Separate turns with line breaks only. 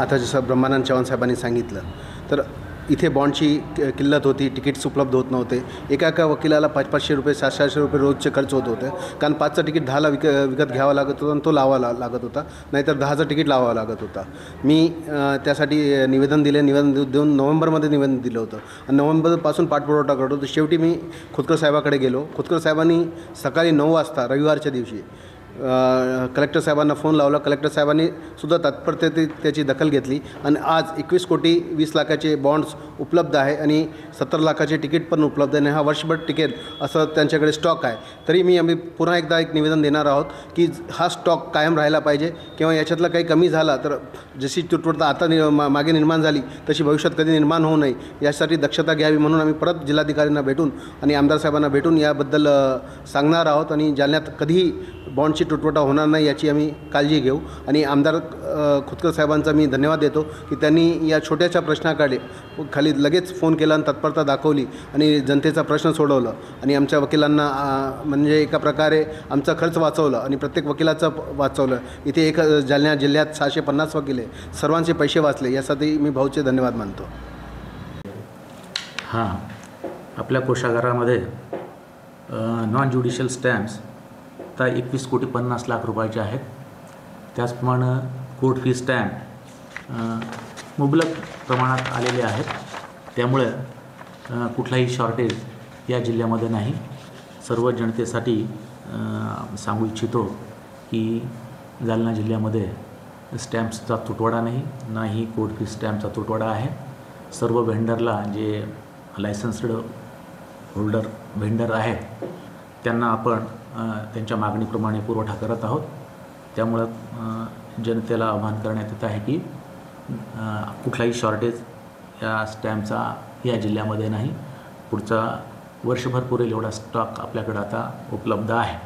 आता जसं ब्रह्मानंद चव्हाण साहेबांनी सांगितलं, तर इथे बॉन्डची किल्लत होती, तिकीट्स उपलब्ध होत नव्हते. एका वकिलाला 500-500 रुपये 700 रुपये रोजचे खर्च होत होते, कारण 5चं तिकीट 10ला विकत घ्यावा लागत होता आणि तो लावावा लागत होता, नाहीतर 10चं तिकीट लावावं लागत होता. मी त्यासाठी निवेदन देऊन नोव्हेंबरमध्ये निवेदन दिलं होतं आणि नोव्हेंबरपासून पाठपुरावा करत होतो. शेवटी मी खोतकर साहेबाकडे गेलो. खोतकर साहेबांनी सकाळी 9 वाजता रविवारच्या दिवशी कलेक्टर साहेबांना फोन लावला. कलेक्टर साहेबांनी सुद्धा तात्परते त्याची दखल घेतली आणि आज 21 कोटी 20 लाखाचे बॉन्ड्स उपलब्ध आहे आणि 70 लाखाचे तिकीट पण उपलब्ध आहे आणि हा वर्षभर टिकेल असं त्यांच्याकडे स्टॉक आहे. तरी आम्ही पुन्हा एकदा एक निवेदन देणार आहोत की हा स्टॉक कायम राहायला पाहिजे किंवा याच्यातला काही कमी झाला तर जशी तुटवडता आता मागे निर्माण झाली तशी भविष्यात कधी निर्माण होऊ नये यासाठी दक्षता घ्यावी, म्हणून आम्ही परत जिल्हाधिकाऱ्यांना भेटून आणि आमदार साहेबांना भेटून याबद्दल सांगणार आहोत आणि जालन्यात कधीही बॉन्डची तुटवडा होणार नाही याची आम्ही काळजी घेऊ. आणि आमदार खोतकर साहेबांचा मी धन्यवाद देतो की त्यांनी या छोट्याशा प्रश्नाकडे खाली लगेच फोन केला आणि तत्परता दाखवली आणि जनतेचा प्रश्न सोडवलं आणि आमच्या वकिलांना म्हणजे एका प्रकारे आमचा खर्च वाचवला आणि प्रत्येक वकिलाचं वाचवलं. इथे एक जालना जिल्ह्यात 650 वकील आहे, सर्वांचे पैसे वाचले, यासाठी मी भाऊचे धन्यवाद मानतो.
हां, आपल्या कोषागारामध्ये नॉन ज्युडिशियल स्टॅम्प्स आता 21 कोटी 50 लाख रुपयाचे आहेत. त्याचप्रमाणे कोर्ट फी स्टॅम्प मुबलक प्रमाणात आलेले आहेत. त्यामुळे कुठलाही शॉर्टेज या जिल्ह्यामध्ये नाही. सर्व जनतेसाठी सांगू इच्छितो की जालना जिल्ह्यामध्ये स्टॅम्प्सचा तुटवडा नाही कोर्ट फी स्टॅम्पचा तुटवडा आहे. सर्व व्हेंडरला जे लायसन्स्ड होल्डर व्हेंडर आहेत त्यांना आपण त्यांच्या मागणीप्रमाणे पुरवठा करत आहोत. त्यामुळं जनतेला आवाहन करण्यात येत आहे की कुठलाही शॉर्टेज या स्टॅम्पचा या जिल्ह्यामध्ये नाही. पुढचा वर्षभर पुरेल एवढा स्टॉक आपल्याकडं आता उपलब्ध आहे.